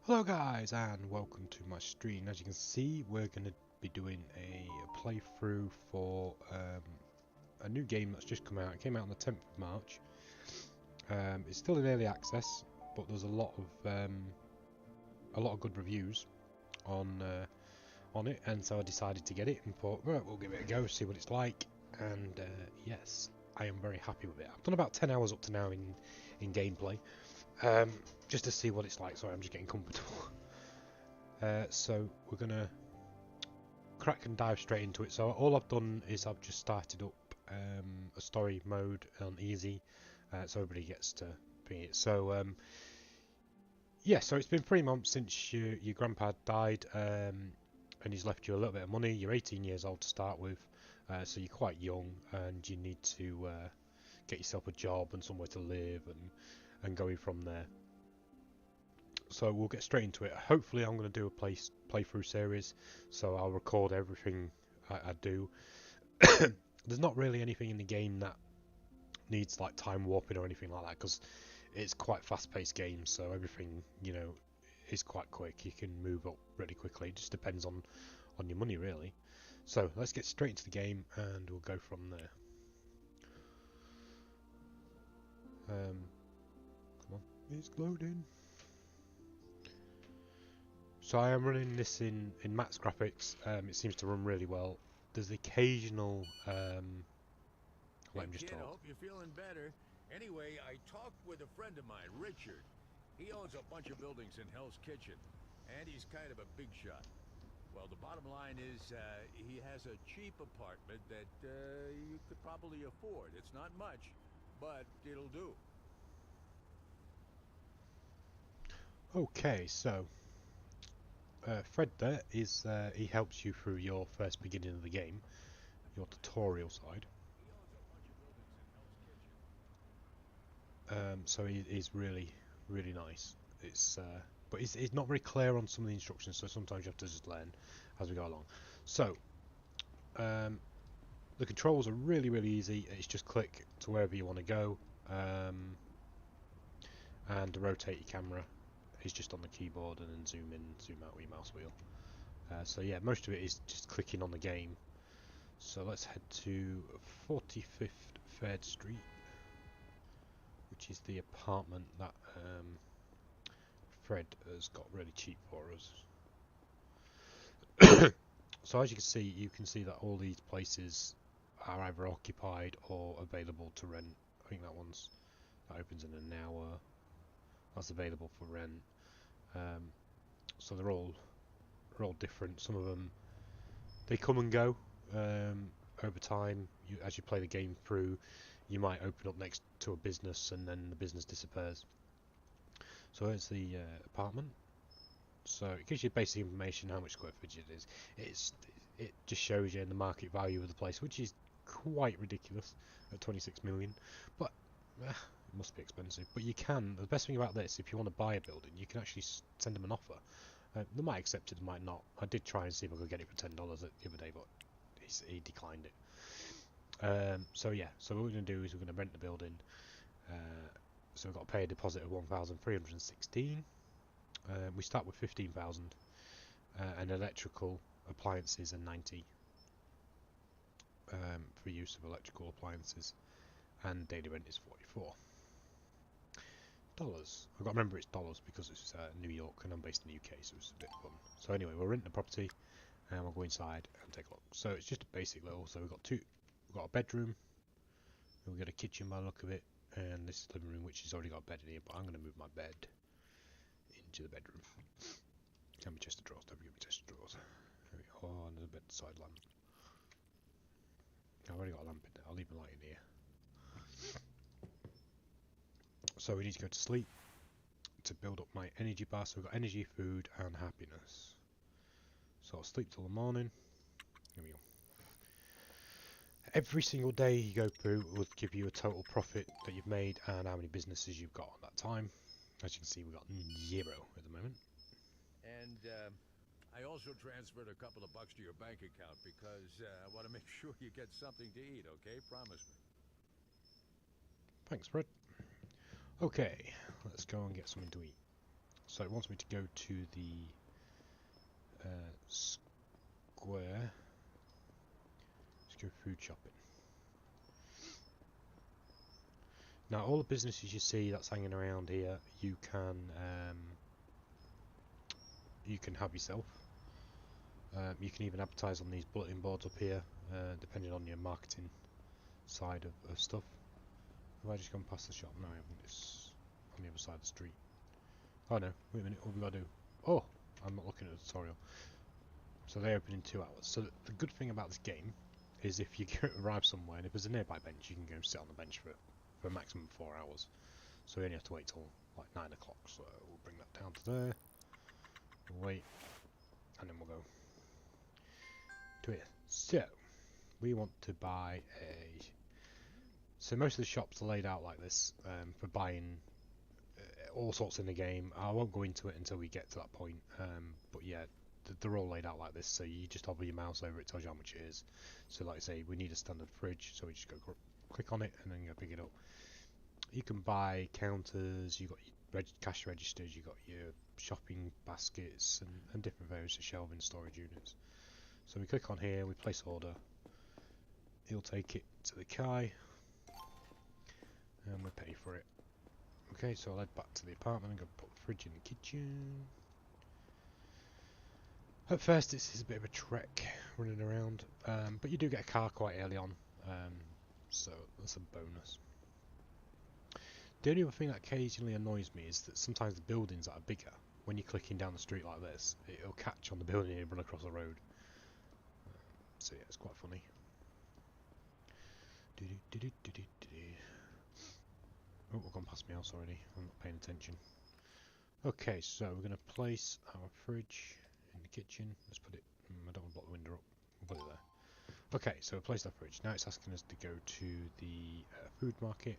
Hello guys and welcome to my stream. As you can see, we're going to be doing a playthrough for a new game that's just come out. It came out on the 10th of March. It's still in early access, but there's a lot of good reviews on it, and so I decided to get it and thought, right, we'll give it a go, see what it's like. And yes, I am very happy with it. I've done about 10 hours up to now in gameplay, just to see what it's like. Sorry, I'm just getting comfortable. So we're gonna crack and dive straight into it. So all I've done is I've just started up a story mode on easy, so everybody gets to bring it. So yeah, so it's been 3 months since your grandpa died, and he's left you a little bit of money. You're 18 years old to start with, so you're quite young, and you need to get yourself a job and somewhere to live, and going from there. So we'll get straight into it. Hopefully I'm going to do a playthrough series, so I'll record everything I do. There's not really anything in the game that needs like time warping or anything like that, because it's quite fast-paced game, so everything, is quite quick. You can move up really quickly. It just depends on your money, really. So let's get straight into the game and we'll go from there. Come on, it's loading. So I am running this in max graphics. It seems to run really well. There's the occasional let him just talk. I hope you're feeling better. Anyway, I talked with a friend of mine, Richard. He owns a bunch of buildings in Hell's Kitchen, and he's kind of a big shot. Well, the bottom line is he has a cheap apartment that you could probably afford. It's not much, but it'll do. Okay, so Fred there is he helps you through your first beginning of the game, your tutorial side. He owns a bunch of buildings in Hell's Kitchen. So he's really nice. It's but he's not very clear on some of the instructions, so sometimes you have to just learn as we go along. So the controls are really easy. It's just click to wherever you want to go, and to rotate your camera is just on the keyboard, and then zoom in, zoom out with your mouse wheel. So yeah, most of it is just clicking on the game. So let's head to 45th Third Street, which is the apartment that Fred has got really cheap for us. So as you can see that all these places are either occupied or available to rent. I think that opens in an hour. That's available for rent. So they're all different. Some of them, they come and go over time. As you play the game through, you might open up next to a business and then the business disappears. So here's the apartment. So it gives you basic information, how much square footage it is. It just shows you the market value of the place, which is quite ridiculous at 26 million. But it must be expensive. But you can. The best thing about this, if you want to buy a building, you can actually send them an offer. They might accept it, they might not. I did try and see if I could get it for $10 the other day, but he declined it. So yeah, so what we're going to do is we're going to rent the building. So we've got to pay a deposit of 1,316. We start with 15,000, and electrical appliances are 90 for use of electrical appliances, and daily rent is 44 dollars. I've got to remember it's dollars because it's New York and I'm based in the UK, so it's a bit fun. So anyway, we'll rent the property and we'll go inside and take a look. So it's just a basic little. So we've got a bedroom, we've got a kitchen by the look of it, and this living room which has already got a bed in here. But I'm going to move my bed into the bedroom. Can be chest of drawers. Don't forget my chest of drawers. There we go. Oh, and a bedside lamp. I've already got a lamp in there. I'll leave the light in here. So we need to go to sleep to build up my energy bar. So we've got energy, food, and happiness. So I'll sleep till the morning. Here we go. Every single day you go through will give you a total profit that you've made and how many businesses you've got at that time. As you can see, we've got 0 at the moment. And I also transferred a couple of bucks to your bank account because I want to make sure you get something to eat, okay? Promise me. Thanks, Fred. Okay, let's go and get something to eat. So it wants me to go to the square. Let's go food shopping. Now all the businesses you see that's hanging around here, you can have yourself. You can even advertise on these bulletin boards up here, depending on your marketing side of stuff. Have I just gone past the shop? No, I haven't. It's on the other side of the street. Oh no, wait a minute, what have we got to do? Oh, I'm not looking at the tutorial. So they open in 2 hours. So the good thing about this game is if you arrive somewhere and if there's a nearby bench, you can go and sit on the bench for a maximum of 4 hours. So we only have to wait till like 9 o'clock. So we'll bring that down to there. We'll wait, and then we'll go to here. So we want to buy a. So most of the shops are laid out like this for buying all sorts in the game. I won't go into it until we get to that point. But yeah, they're all laid out like this. So you just hover your mouse over it, tells you how much it is. So like I say, we need a standard fridge, so we just go click on it and then go pick it up. You can buy counters. You got your cash registers. You got your shopping baskets and different various shelving storage units. So we click on here, we place order. He'll take it to the Kai, and we pay for it. Okay, so I'll head back to the apartment and go put the fridge in the kitchen. At first it's a bit of a trek running around, but you do get a car quite early on, so that's a bonus. The only other thing that occasionally annoys me is that sometimes the buildings that are bigger, when you're clicking down the street like this, it'll catch on the building and run across the road. So yeah, it's quite funny. Oh, we've gone past my house already. I'm not paying attention. Okay, so we're going to place our fridge in the kitchen. Let's put it. I don't want to block the window up. We'll put it there. Okay, so we placed our fridge. Now it's asking us to go to the food market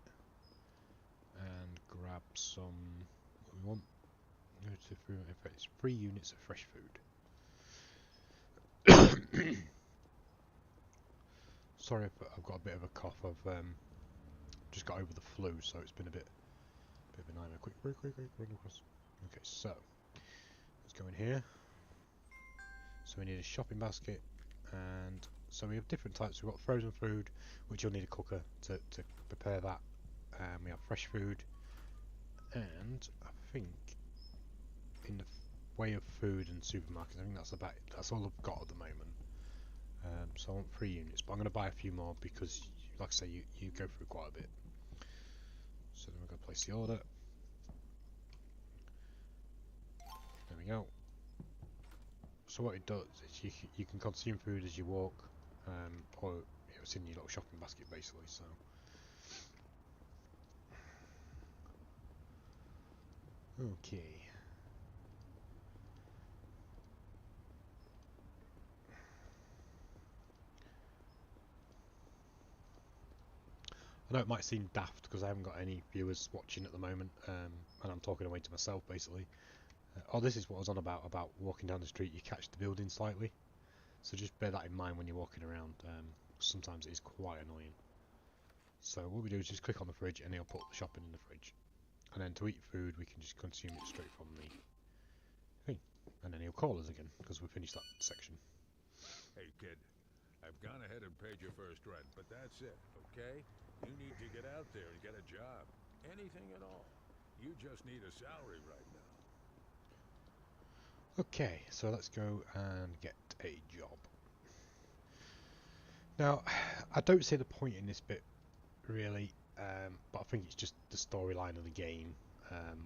and grab some. What we want. Go to food. In fact, it's 3 units of fresh food. Sorry if I've got a bit of a cough. I've just got over the flu, so it's been a bit of a nightmare. Quick, run across. Okay, so let's go in here. So we need a shopping basket, and so we have different types. We've got frozen food, which you'll need a cooker to prepare that. We have fresh food, and I think in the way of food and supermarkets, I think that's all I've got at the moment. So I want 3 units, but I'm going to buy a few more because, like I say, you go through quite a bit. So then we're going to place the order. There we go. So what it does is you can consume food as you walk, or it's in your little shopping basket basically. So okay. I know it might seem daft because I haven't got any viewers watching at the moment, and I'm talking away to myself basically. Oh, this is what I was on about walking down the street. You catch the building slightly, so just bear that in mind when you're walking around. Sometimes it is quite annoying. So what we do is just click on the fridge, and he'll put the shopping in the fridge. And then to eat food, we can just consume it straight from the thing. And then he'll call us again because we finished that section. Hey, kid. I've gone ahead and paid your first rent, but that's it, okay? You need to get out there and get a job. Anything at all. You just need a salary right now. Okay, so let's go and get a job. Now, I don't see the point in this bit, really, but I think it's just the storyline of the game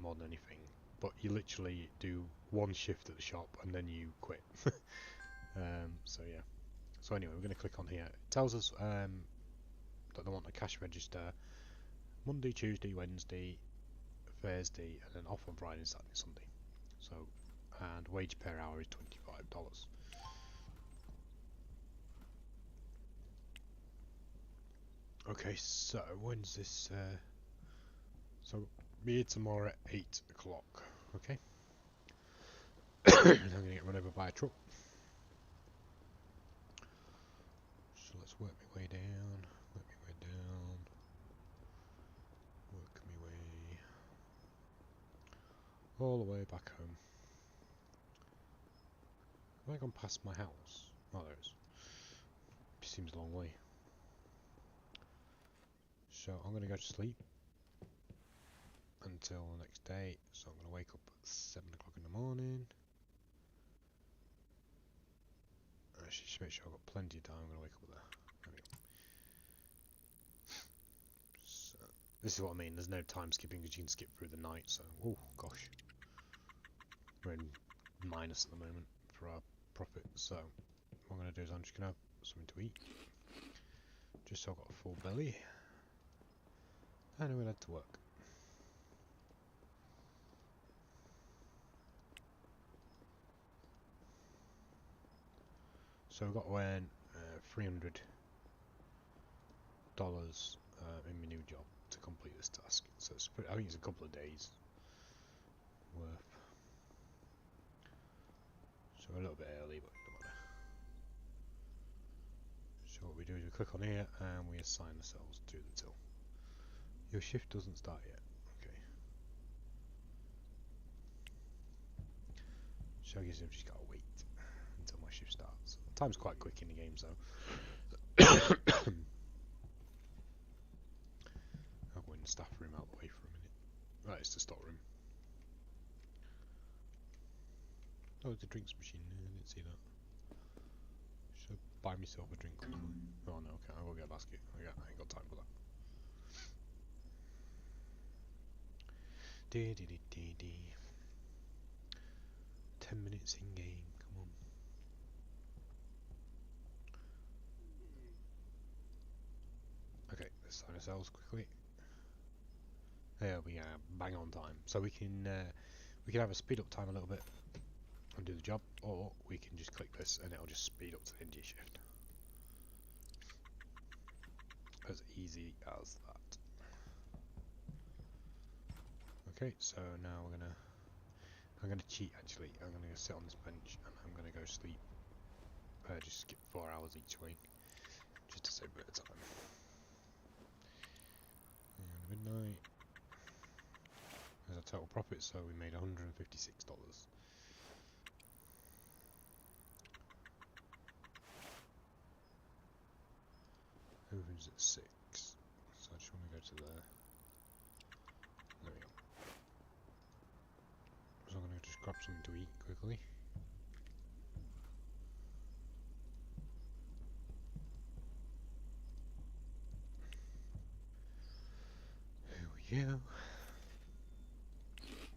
more than anything. But you literally do 1 shift at the shop and then you quit. So yeah. So anyway, we're going to click on here. It tells us that they want a cash register Monday, Tuesday, Wednesday, Thursday, and then off on Friday, Saturday, Sunday. So, and wage per hour is $25. Okay, so when's this? So be here tomorrow at 8 o'clock. Okay. I'm gonna get run over by a truck. So let's work my way down. Work my way down. Work my way All the way back home. Have I gone past my house? Oh, there it is. Seems a long way. So I'm going to go to sleep until the next day. So I'm going to wake up at 7 o'clock in the morning. Actually, just make sure I've got plenty of time. I'm going to wake up there. There we go. So, this is what I mean. There's no time skipping because you can skip through the night. So, oh gosh, we're in minus at the moment for our profit. So what I'm going to do is I'm just going to have something to eat, just so I've got a full belly, and I'm going to head to work. So I've got to earn $300 in my new job to complete this task. So it's I think it's a couple of days worth. So we're a little bit early, but it doesn't matter. So what we do is we click on here and we assign ourselves to the till. Your shift doesn't start yet. Okay. So I guess I've just got to wait until my shift starts. Time's quite quick in the game, so I'll go in the staff room out the way for a minute. Right, it's the stock room. Oh, it's a drinks machine. I didn't see that. Should I buy myself a drink? Oh no, okay, I'll go get a basket. I ain't got time for that. 10 minutes in game, come on. Okay, let's sign ourselves quickly. There we are, bang on time. So we can have a speed up time a little bit and do the job, or we can just click this and it'll just speed up to the end of your shift. As easy as that. Okay, so now I'm gonna cheat actually. I'm gonna go sit on this bench and I'm gonna go sleep. Just skip 4 hours each way, just to save a bit of time. And midnight. There's our total profit, so we made $156. Everything's at 6, so I just want to go to there. There we go. So I'm going to just grab something to eat quickly. Here we go.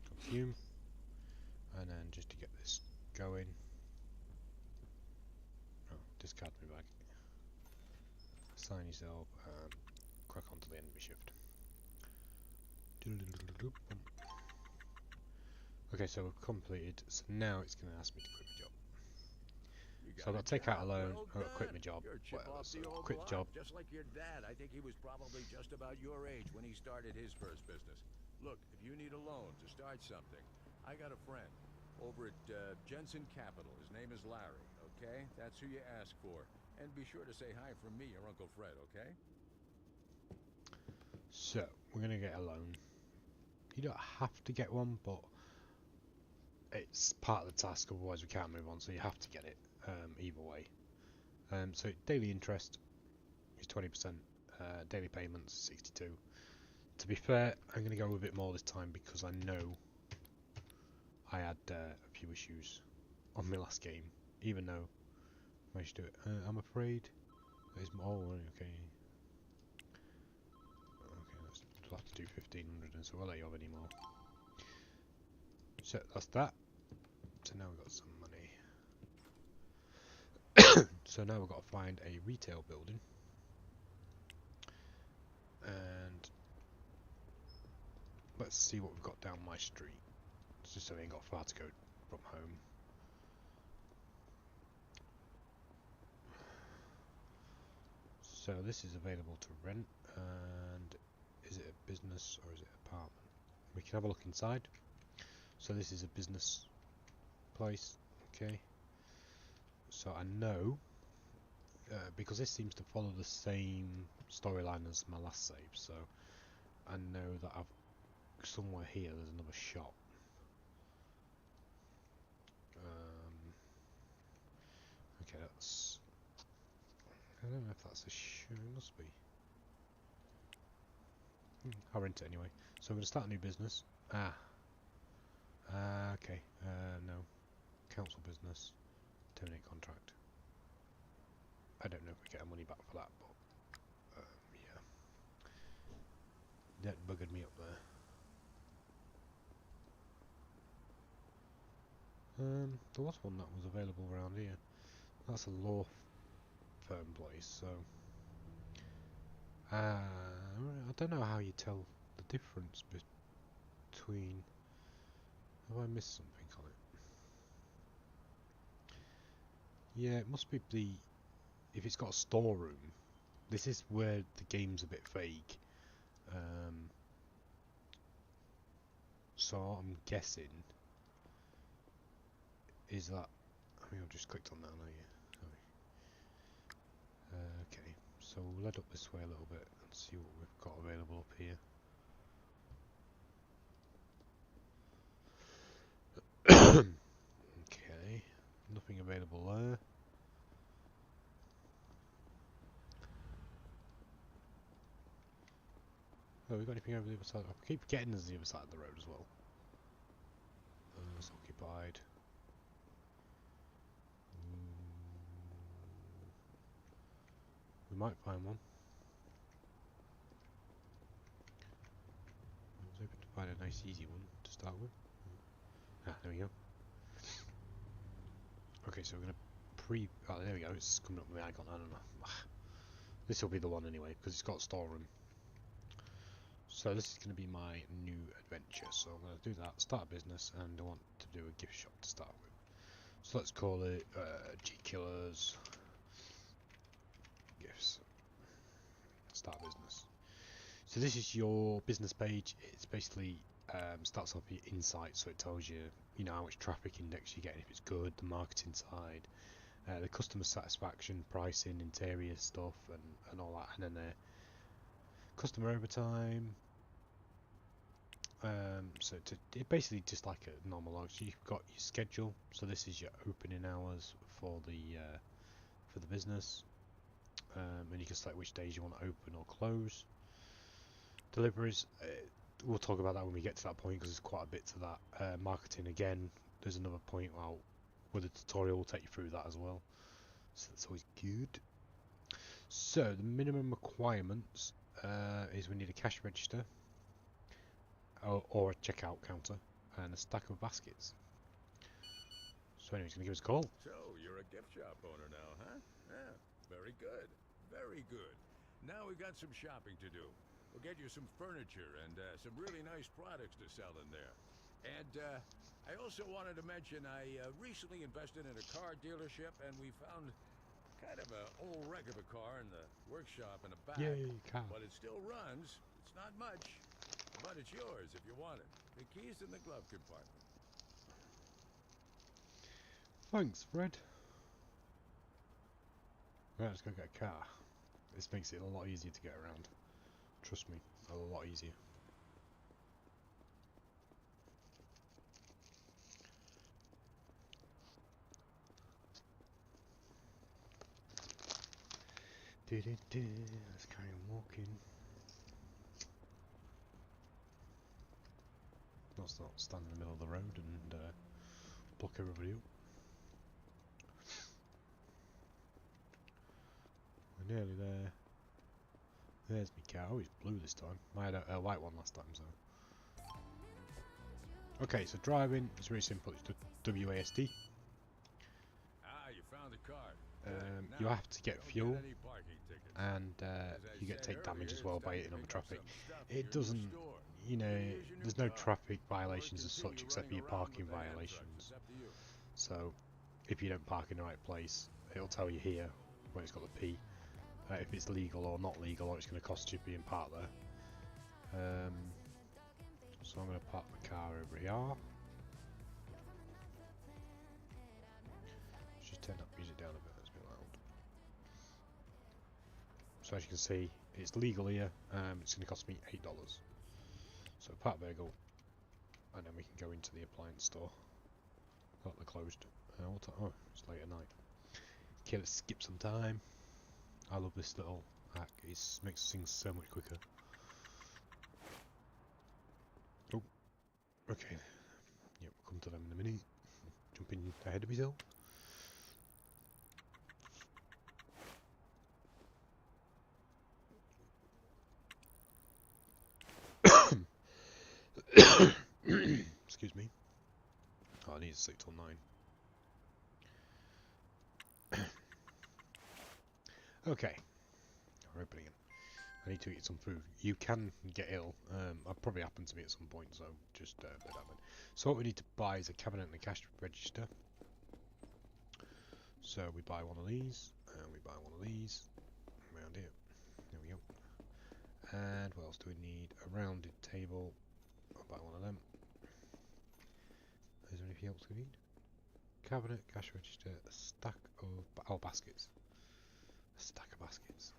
Consume. And then just to get this going. Oh, discard my bag. Sign yourself and crack on to the end of your shift. Okay, so we've completed. So now it's going to ask me to quit my job. So I've got to take out a loan. I've got to quit my job. Whatever. So quit the job. Just like your dad, I think he was probably just about your age when he started his first business. Look, if you need a loan to start something, I got a friend over at Jensen Capital. His name is Larry, okay? That's who you ask for. And be sure to say hi from me, your Uncle Fred, okay? So, we're going to get a loan. You don't have to get one, but it's part of the task, otherwise we can't move on, so you have to get it either way. So daily interest is 20%, daily payments 62. To be fair, I'm going to go a bit more this time because I know I had a few issues on my last game, even though I managed to do it. I'm afraid there's more. Oh, okay. We'll have to do 1500, and so I'll let you have any more. So that's that. So now we've got some money. So now we've got to find a retail building. And let's see what we've got down my street. It's just so we ain't got far to go from home. So this is available to rent, and is it a business or is it an apartment? We can have a look inside. So this is a business place, okay. So I know, because this seems to follow the same storyline as my last save, so I know that I've somewhere here there's another shop. I don't know if that's a show. It must be. I'll rent it anyway. So I'm going to start a new business. Okay. No. Council business. Terminate contract. I don't know if we get our money back for that, but yeah. That buggered me up there. There was one that was available around here. That's a law firm place, so I don't know how you tell the difference between. Have I missed something on it? Yeah, it must be if it's got a storeroom. This is where the game's a bit vague. So I'm guessing is that. I mean, I've just clicked on that now. Yeah, sorry. Okay, so we'll head up this way a little bit and see what we've got available up here. Okay, nothing available there. Oh, we got anything over the other side? I keep getting there's the other side of the road as well. It's occupied. We might find one. I was hoping to find a nice easy one to start with. There we go. Okay, so we're going to oh, there we go, it's coming up with the icon, I don't know. This will be the one anyway, because it's got a storeroom. So this is going to be my new adventure, so I'm going to do that, start a business, and I want to do a gift shop to start with. So let's call it G Killers Gifts. Start a business. So this is your business page. It's basically starts off your insight, so it tells you, you know, how much traffic index you get, if it's good, the marketing side, the customer satisfaction, pricing, interior stuff, and all that, and then the customer overtime. So it basically just like a normal log. So you've got your schedule. So this is your opening hours for the business, and you can select which days you want to open or close. Deliveries, we'll talk about that when we get to that point, because there's quite a bit to that. Marketing, again, there's another point where the tutorial will take you through that as well, so that's always good. So the minimum requirements is we need a cash register or a checkout counter and a stack of baskets. So anyway, he's going to give us a call. So, you're a gift shop owner now, huh? Yeah, very good. Very good. Now we've got some shopping to do. We'll get you some furniture and some really nice products to sell in there. And I also wanted to mention I recently invested in a car dealership, and we found kind of an old wreck of a car in the workshop in the back. Yay, car. But it still runs. It's not much, but it's yours if you want it. The key's in the glove compartment. Thanks, Fred. Right, let's go get a car. This makes it a lot easier to get around. Trust me, a lot easier. Let's carry on walking. Let's not stand in the middle of the road and block everybody up. We're nearly there. There's my car. Oh, it's blue this time. I had a white one last time, so. Okay, so driving is really simple. It's WASD. You found the car. You have to get fuel, and you get take damage as well by hitting on the traffic. It doesn't, you know, there's no traffic violations as such except for your parking violations. So if you don't park in the right place, it'll tell you here when it's got the P if it's legal or not legal, or it's going to cost you being parked there. So I'm going to park the car over here. Let's just turn that music down a bit, it's a bit loud. So as you can see, it's legal here. It's going to cost me $8. So park vehicle, and then we can go into the appliance store. Oh, they're closed. Oh, it's late at night. Okay, let's skip some time. I love this little hack. It makes things so much quicker. Oh, okay. Yep, we'll come to them in a minute. Jumping ahead of myself. Excuse me. Oh, I need to sleep till 9. Okay. We're opening it. I need to eat some food. You can get ill. That probably happened to me at some point, so just bear that in mind. So what we need to buy is a cabinet and a cash register. So we buy one of these, and we buy one of these. Around here. There we go. And what else do we need? A rounded table. I'll buy one of them. Is there anything else we need? Cabinet, cash register, a stack of baskets. A stack of baskets.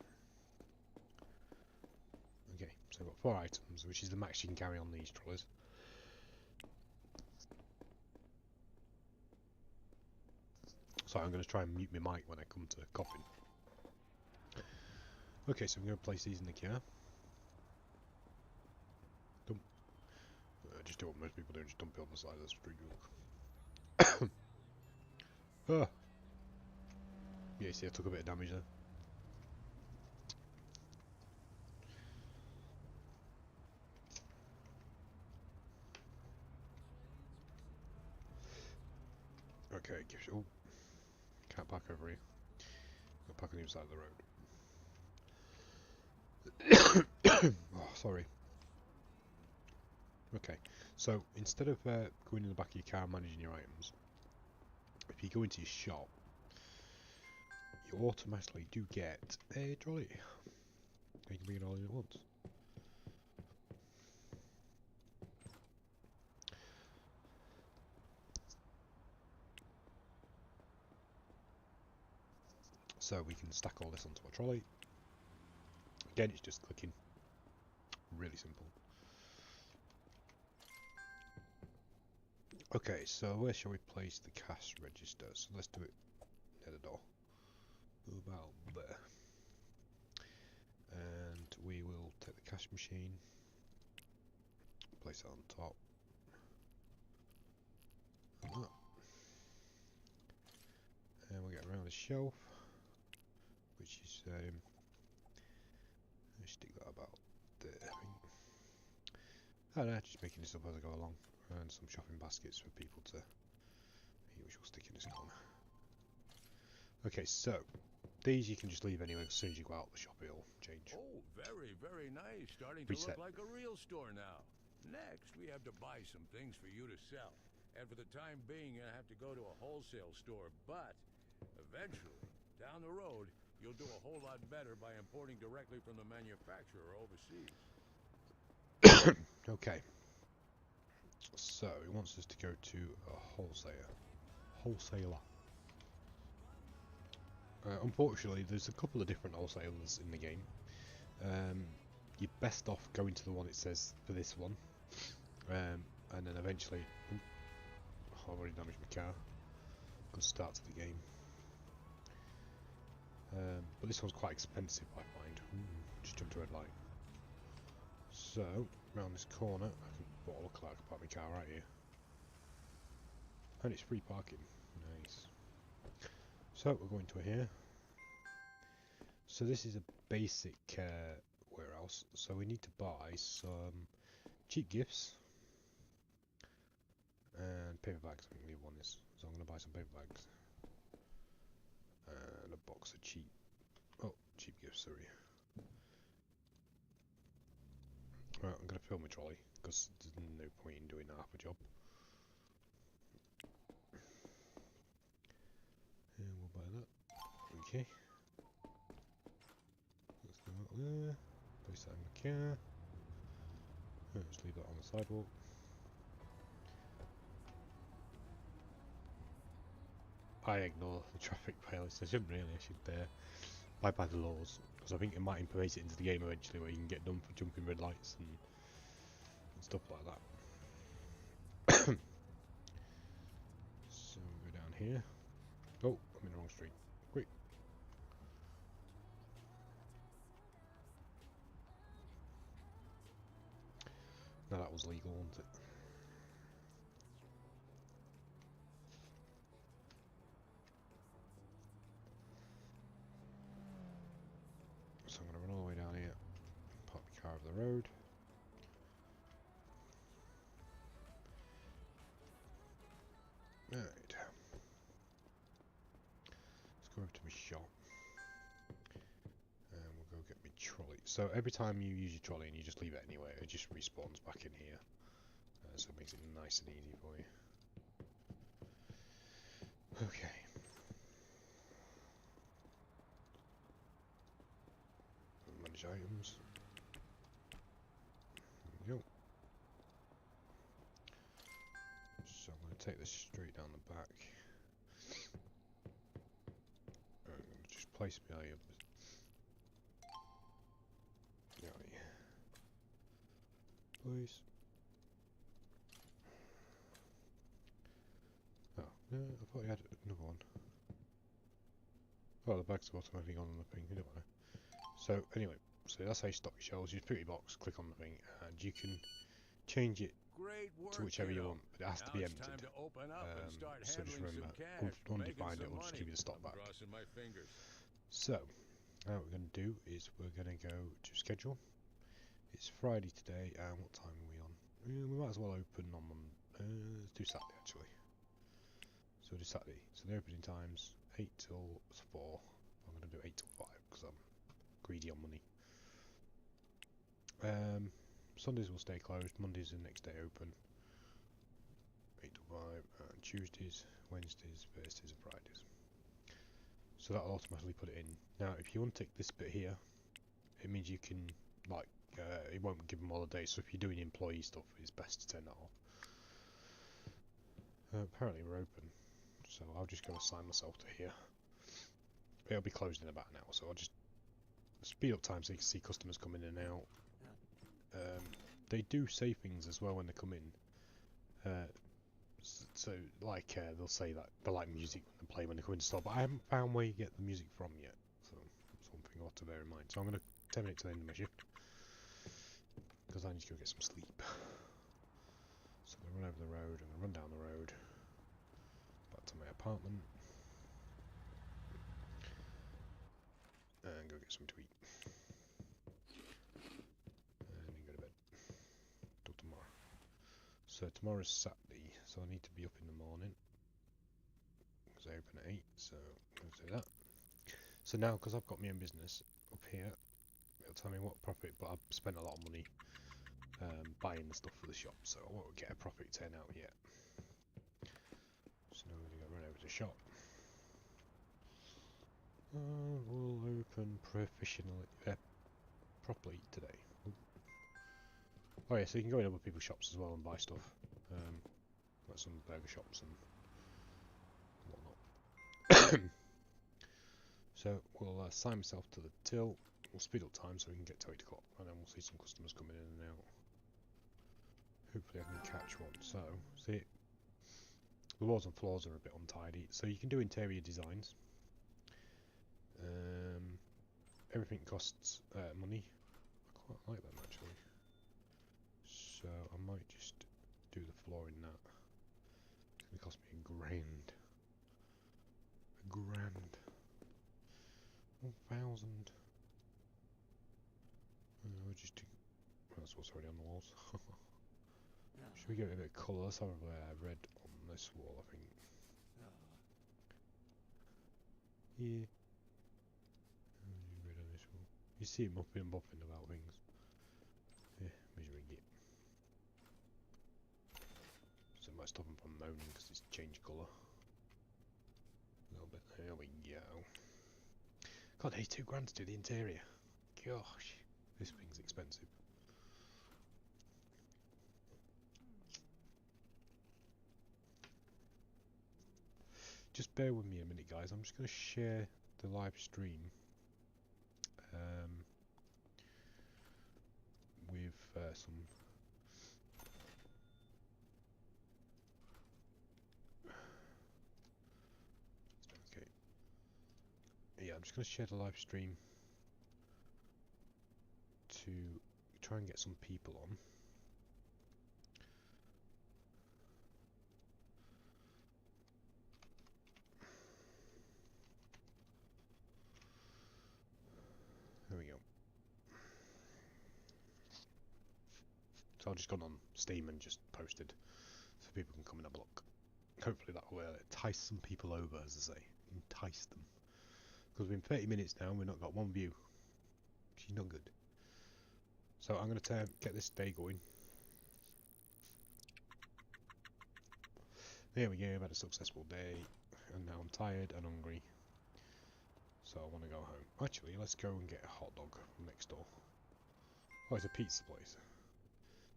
Okay, so we've got 4 items, which is the max you can carry on these trolleys. So I'm going to try and mute my mic when I come to coughing. Okay, so I'm going to place these in the car. Dump. Just do what most people do, just dump it on the side of the street. Ah. Yeah, you see I took a bit of damage there. Okay, oh, can't park over here. I'll park on the other side of the road. Oh, sorry. Okay, so instead of going in the back of your car and managing your items, if you go into your shop, you automatically do get a trolley. You can bring it all in at once. So we can stack all this onto a trolley. Again, it's just clicking. Really simple. Okay, so where shall we place the cash register? So let's do it near the door. About there. And we will take the cash machine, place it on top. Like that. And we'll get around the shelf, which is let's stick that about there. I don't know, just making this up as I go along, and some shopping baskets for people to eat, which will stick in this corner. Okay, so these you can just leave anyway. As soon as you go out the shop, it'll change. Oh, very, very nice. Starting Reset. to look like a real store now. Next, we have to buy some things for you to sell. And for the time being, you have to go to a wholesale store. But eventually, down the road, you'll do a whole lot better by importing directly from the manufacturer overseas. Okay. So he wants us to go to a wholesaler. Unfortunately, there's a couple of different wholesalers in the game. You're best off going to the one it says for this one, and then eventually. I've already damaged my car. Good start to the game. But this one's quite expensive, I find. Just jumped a red light. So, round this corner, I can look like I can park my car right here. And it's free parking. Nice. So, we're going to here. So this is a basic warehouse. So we need to buy some cheap gifts. And paper bags, I think the other one is. So I'm going to buy some paper bags. And a box of cheap gifts, sorry. Right, I'm going to fill my trolley, because there's no point in doing half a job. And we'll buy that. Okay. Let's go out there. Place that in the car. Just leave that on the sidewalk. I ignore the traffic violence. I shouldn't really. I should abide by the laws, because I think it might implement it into the game eventually, where you can get done for jumping red lights and stuff like that. So we'll go down here. Oh, I'm in the wrong street. Quick. No, that was legal, wasn't it? So I'm going to run all the way down here, park the car over the road. Right. Let's go over to my shop. And we'll go get my trolley. So every time you use your trolley and you just leave it anywhere, it just respawns back in here. So it makes it nice and easy for you. Okay. Manage items. There we go. So I'm going to take this straight down the back. I'm going to just place my items. Please. Oh, no, I thought you had another one. Oh, the bag's automatically on the thing, don't I? So, anyway, so that's how you stock your shells. You just put your box, click on the thing, and you can change it to whichever you want, but it has to be emptied. So just remember, undefined, it will just give you the stock back. So, now what we're going to do is we're going to go to schedule. It's Friday today, and what time are we on? We might as well open on let's do Saturday actually. So we'll do Saturday. So the opening times 8 till 4. I'm going to do 8 till 5 because I'm greedy on money. Sundays will stay closed. Mondays are the next day open. 8 till 5. And Tuesdays, Wednesdays, Thursdays, and Fridays. So that'll automatically put it in. Now, if you untick this bit here, it means you can like. It won't give them holidays, so if you're doing employee stuff, it's best to turn that off. Apparently we're open, so I'll just go assign myself to here. It'll be closed in about an hour, so I'll just speed up time so you can see customers come in and out. They do say things as well when they come in. So like they'll say that they like music when they play when they come in the store, but I haven't found where you get the music from yet, so that's one thing I'll have to bear in mind. So I'm going to 10 minutes to the end of my shift. Because I need to go get some sleep. So I'm going to run over the road, I'm going to run down the road, back to my apartment, and go get something to eat. And then go to bed. Till tomorrow. So tomorrow's Saturday, so I need to be up in the morning. Because I open at 8, so I'm going to do that. So now, because I've got my own business up here, it'll tell me what profit, but I've spent a lot of money buying the stuff for the shop, so I won't get a profit turn out yet. So now we're going to run over to the shop. We'll open properly today. Ooh. Oh yeah, so you can go in other people's shops as well and buy stuff, like some burger shops and whatnot. So we'll assign myself to the till. We'll speed up time so we can get to 8 o'clock, and then we'll see some customers coming in and out. Hopefully I can catch one. So, see, the walls and floors are a bit untidy, so you can do interior designs. Everything costs money. I quite like them actually. So I might just do the floor in that. It's going to cost me £1,000. £1,000. 1,000. We'll just do. That's what's already on the walls. Should we give it a bit of colour? Let's have a red on this wall, I think. Yeah. Red on this wall. You see him upping and bopping about things. Yeah, measuring it. So it might stop him from moaning because it's changed colour. A little bit. There we go. God, it's £2,000 to do the interior. Gosh, this thing's expensive. Just bear with me a minute, guys. I'm just going to share the live stream with some. Okay. Yeah, I'm just going to share the live stream to try and get some people on. So I've just gone on Steam and just posted so people can come and have a look. Hopefully that will entice some people over, as I say. Entice them. Because we've been 30 minutes now and we've not got one view. She's not good. So I'm going to get this day going. There we go, I've had a successful day. And now I'm tired and hungry. So I want to go home. Actually, let's go and get a hot dog from next door. Oh, it's a pizza place.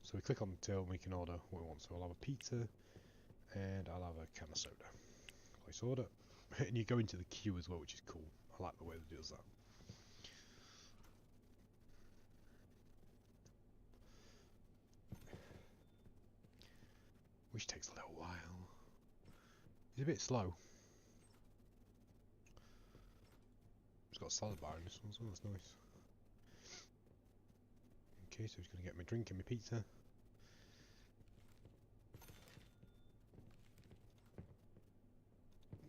So we click on the till and we can order what we want. So I'll have a pizza and I'll have a can of soda. Place order. And you go into the queue as well, which is cool. I like the way it does that. Which takes a little while. It's a bit slow. It's got a salad bar in this one, so that's nice. Okay, so he's going to get my drink and my pizza.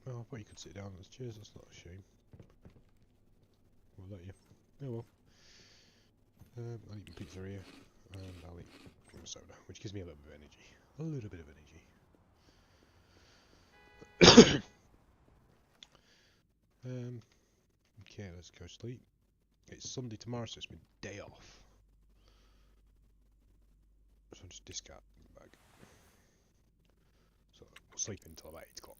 Oh, I thought you could sit down on the chairs, that's not a shame. We'll let you. Oh well. I'll eat my pizza here, and I'll eat my soda, which gives me a little bit of energy. A little bit of energy. Okay, let's go sleep. It's Sunday tomorrow, so it's my day off. So I'll just discard the bag. So we'll sleep until about 8 o'clock.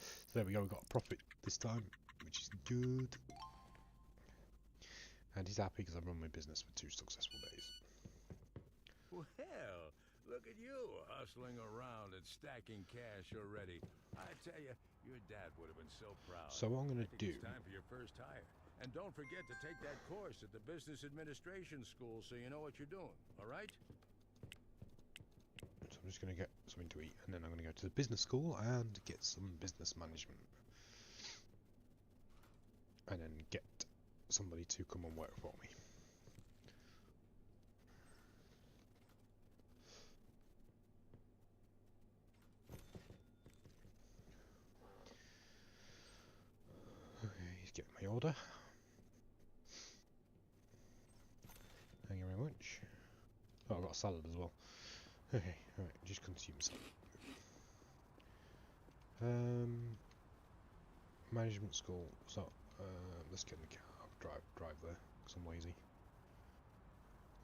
So there we go, we got a profit this time, which is good. And he's happy because I've run my business for 2 successful days. Well, look at you hustling around and stacking cash already. I tell you, your dad would have been so proud. So what I'm going to do... It's time for your first hire. And don't forget to take that course at the Business Administration School so you know what you're doing, all right? So I'm just going to get something to eat, and then I'm going to go to the business school and get some business management. And then get somebody to come and work for me. Okay, he's getting my order. Thank you very much. Oh, I've got a salad as well. Okay, alright, just consume salad. Management school. So, let's get in the car. I'll drive there, because I'm lazy.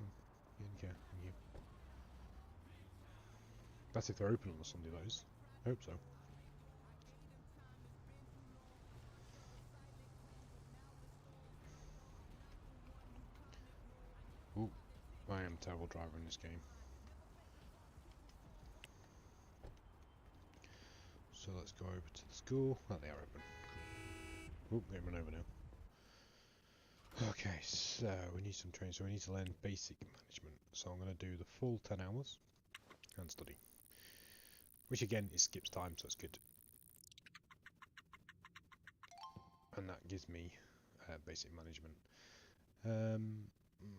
Get in the car, thank you. That's if they're open on a Sunday, those. I hope so. Ooh, I am a terrible driver in this game. So let's go over to the school. Oh, they are open. Cool. Oop, they run over now. Okay, so we need some training. So we need to learn basic management. So I'm going to do the full 10 hours and study. Which again, it skips time, so it's good. And that gives me basic management.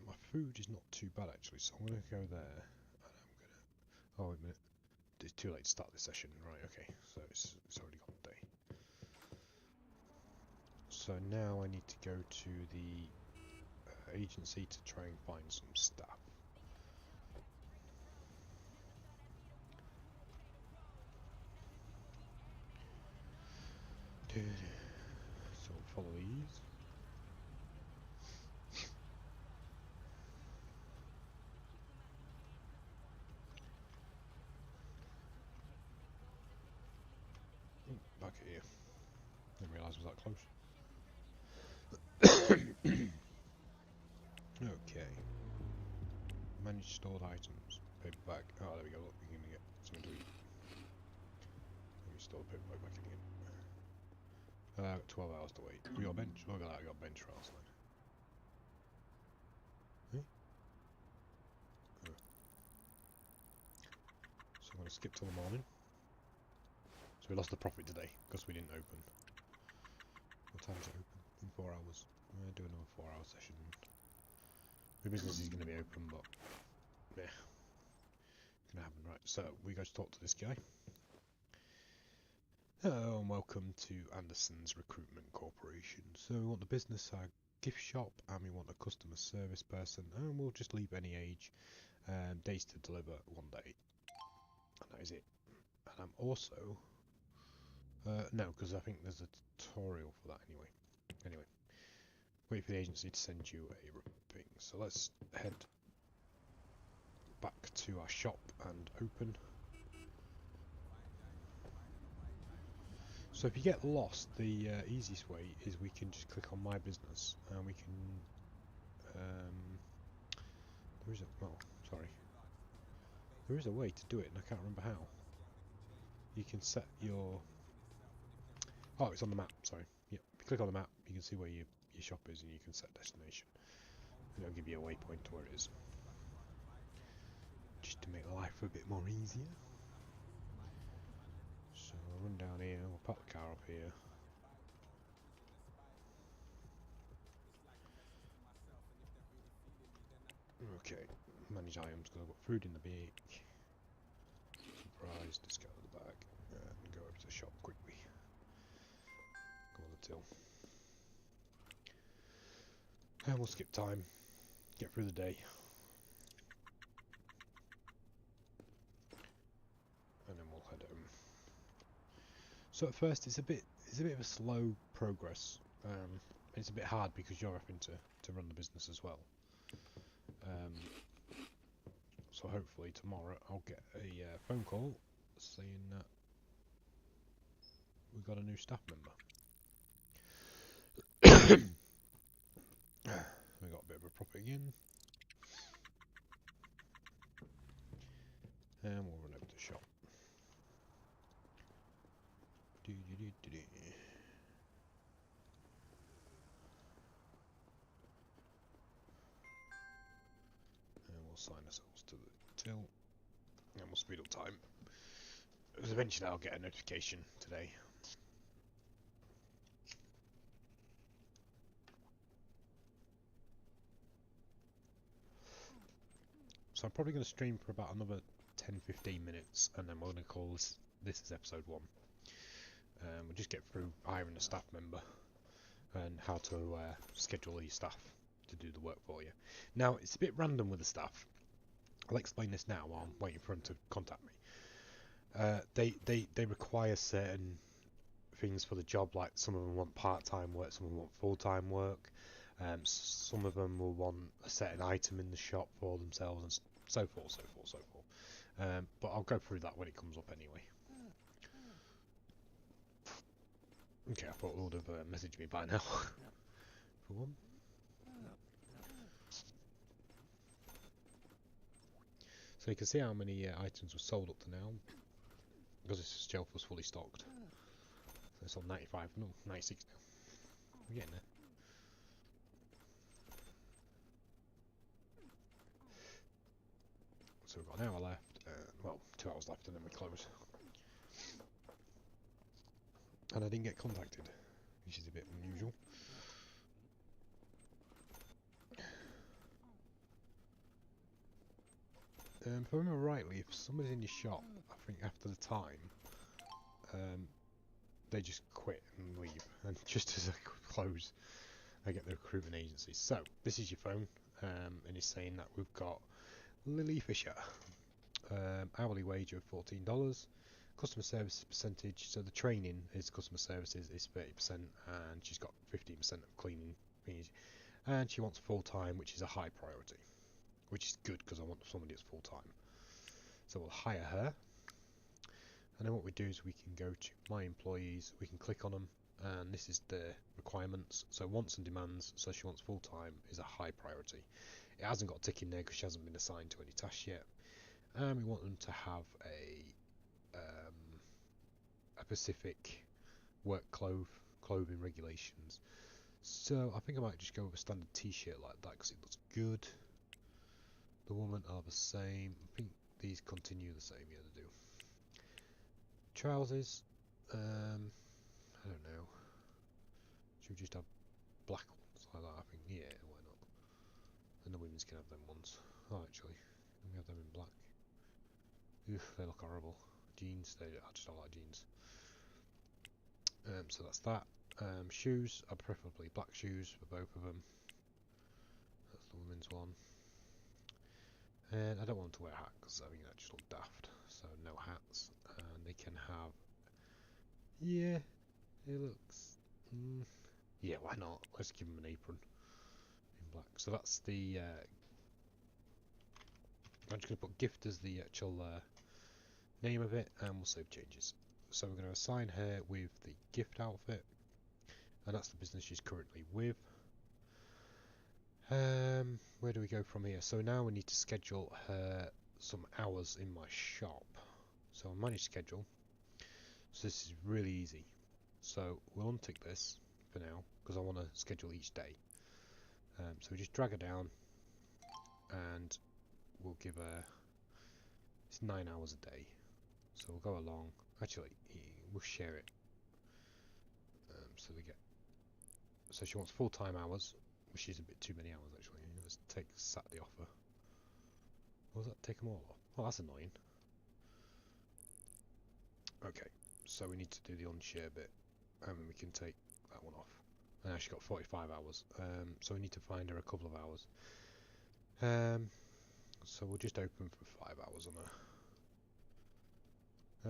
My food is not too bad actually, so I'm going to go there. And I'm going to... Oh, wait a minute. It's too late to start this session. Right, okay. So it's already gone day. So now I need to go to the agency to try and find some staff. So we'll follow these. Back at here. Didn't realise it was that close. Okay. Manage stored items. Paper bag. Oh, there we go. Look, we're gonna get something to eat. Let me store the paper bag back in again. 12 hours to wait. We got a bench. Look at that. We got a bench for outside. Hey? Oh. So I'm gonna skip till the morning. So we lost the profit today because we didn't open. What time is it open? In 4 hours. We'll do another 4-hour session. The business is going to be open, but yeah, it's going to happen. Right, so we go to talk to this guy. Hello and welcome to Anderson's Recruitment Corporation. So we want the business gift shop, and we want a customer service person, and we'll just leave any age, days to deliver 1 day, and that is it. And I'm also no, because I think there's a tutorial for that anyway. Anyway, wait for the agency to send you a thing. So let's head back to our shop and open. So if you get lost, the easiest way is we can just click on My Business, and we can. There is a sorry. There is a way to do it, and I can't remember how. You can set your. Oh, it's on the map. Sorry. Yep. If you click on the map, you can see where your shop is, and you can set destination. And it'll give you a waypoint to where it is, just to make life a bit more easier. So we'll run down here. We'll park the car up here. Okay, manage items because I've got food in the bag. Surprise, discard the bag, and go over to the shop quickly. Go on the till. And we'll skip time, get through the day. And then we'll head home. So at first it's a bit of a slow progress. It's a bit hard because you're having to run the business as well. So hopefully tomorrow I'll get a phone call saying that we've got a new staff member. We got a bit of a profit again. And we'll run over to the shop. And we'll sign ourselves to the till. And we'll speed up time. Because eventually I'll get a notification today. So I'm probably going to stream for about another 10-15 minutes, and then we're going to call this is episode 1. We'll just get through hiring a staff member and how to schedule your staff to do the work for you. Now, it's a bit random with the staff. I'll explain this now while I'm waiting for them to contact me. They require certain things for the job, like some of them want part-time work, some of them want full-time work. Some of them will want a certain item in the shop for themselves, and so forth. But I'll go through that when it comes up anyway. Okay, I thought it would have messaged me by now. For one. So you can see how many items were sold up to now, because this shelf was fully stocked. So it's on 95, no, 96 now. We're getting there. So we've got an hour left, well, 2 hours left, and then we close. And I didn't get contacted, which is a bit unusual. If I remember rightly, if somebody's in your shop, I think after the time, they just quit and leave, and just as I close, I get the recruitment agency. So this is your phone, and it's saying that we've got Lily Fisher, hourly wage of $14, customer service percentage. So the training is customer services is 30%, and she's got 15% of cleaning fees, and she wants full time, which is a high priority, which is good because I want somebody that's full time. So we'll hire her. And then what we do is we can go to My Employees, we can click on them, and this is the requirements. So wants and demands, so she wants full time, is a high priority. It hasn't got a tick in there because she hasn't been assigned to any tasks yet. And we want them to have a specific work clothing regulations. So I think I might just go with a standard t-shirt like that because it looks good. The woman are the same. I think these continue the same, yeah they do. Trousers, I don't know. Should we just have black ones like that? I think, yeah, why not? And the women's can have them ones. Oh, actually, can we have them in black? Ugh, they look horrible. Jeans, I just don't like jeans. So that's that. Shoes are preferably black shoes for both of them. That's the women's one. And I don't want them to wear a hat because I think that just look daft. So no hats. And they can have. Yeah, it looks. Yeah, why not? Let's give them an apron in black. So that's the. I'm just going to put gift as the actual name of it, and we'll save changes. So we're going to assign her with the gift outfit, and that's the business she's currently with. Where do we go from here? So now we need to schedule her some hours in my shop. So manage schedule. So this is really easy. So we'll untick this for now because I want to schedule each day. So we just drag her down, and we'll give her. It's 9 hours a day. So we'll go along. Actually, we'll share it. So we get. So she wants full-time hours, which is a bit too many hours actually. Let's take Saturday off her. Or does that take them all off? Oh, that's annoying. Okay, so we need to do the unshare bit, and we can take that one off. And now she's got 45 hours. So we need to find her a couple of hours. So we'll just open for 5 hours on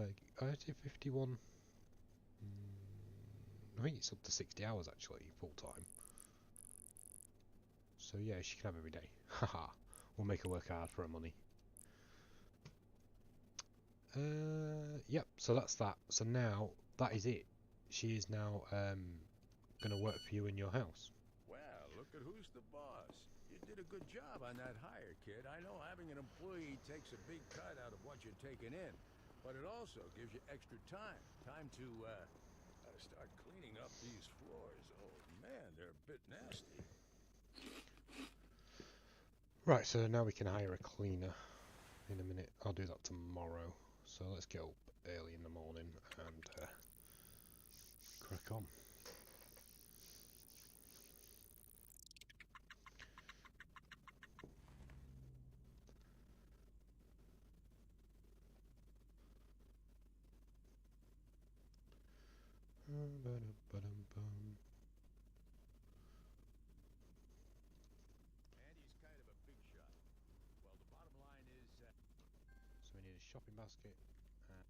her. I did 51. I think it's up to 60 hours actually, full time. So yeah, she can have every day. Haha, we'll make her work hard for her money. Yep, so that's that. So now, that is it. She is now going to work for you in your house. Well, look at who's the boss. You did a good job on that hire, kid. I know having an employee takes a big cut out of what you're taking in, but it also gives you extra time. Time to start cleaning up these floors. Oh man, they're a bit nasty. Right, so now we can hire a cleaner in a minute. I'll do that tomorrow. So let's get up early in the morning and crack on. Andy's kind of a big shot. Well, the bottom line is... So we need a shopping basket and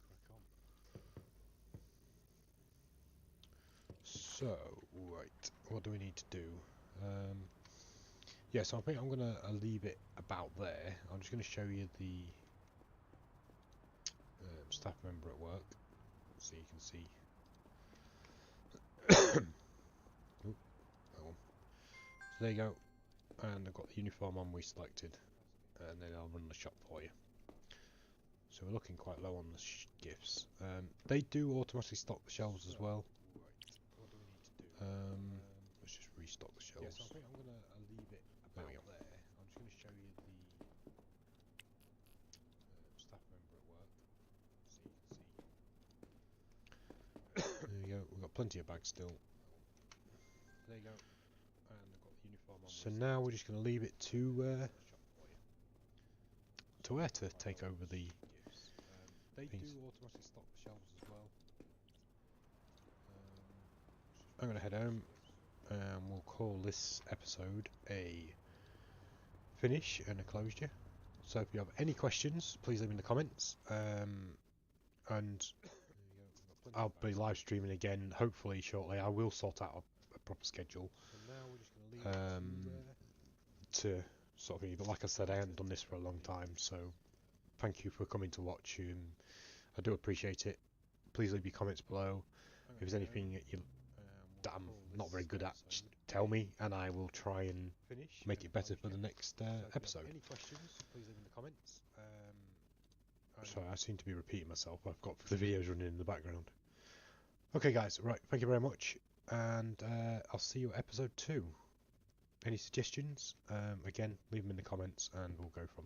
crack on. So, right, what do we need to do? Yeah, so I think I'm going to leave it about there. I'm just going to show you the staff member at work, so you can see. Oop, that one. So there you go, and I've got the uniform on we selected, and then I'll run the shop for you. So we're looking quite low on the gifts. They do automatically stock the shelves as well. What do we need to do? Let's just restock the shelves. Yes, I think I'm going to leave it about there. I'm just going to show you the staff member at work, so you can see. There you go. We've got plenty of bags still. There you go. And I've got the uniform on. So now we're just going to leave it to her to take over the gifts. They do automatically stock the shelves as well. I'm going to head home and we'll call this episode a finish and a closure. So if you have any questions, please leave in the comments. And I'll be live streaming again hopefully shortly. I will sort out a proper schedule to sort of, but like I said, I haven't done this for a long time, so thank you for coming to watch. I do appreciate it. Please leave your comments below. If there's anything that I'm not very good at, just tell me, and I will try and make it better for the next episode. Any questions, please leave in the comments. Sorry, I seem to be repeating myself. I've got the videos running in the background. Okay, guys, right, thank you very much, and I'll see you at episode 2. Any suggestions? Again, leave them in the comments, and we'll go from there.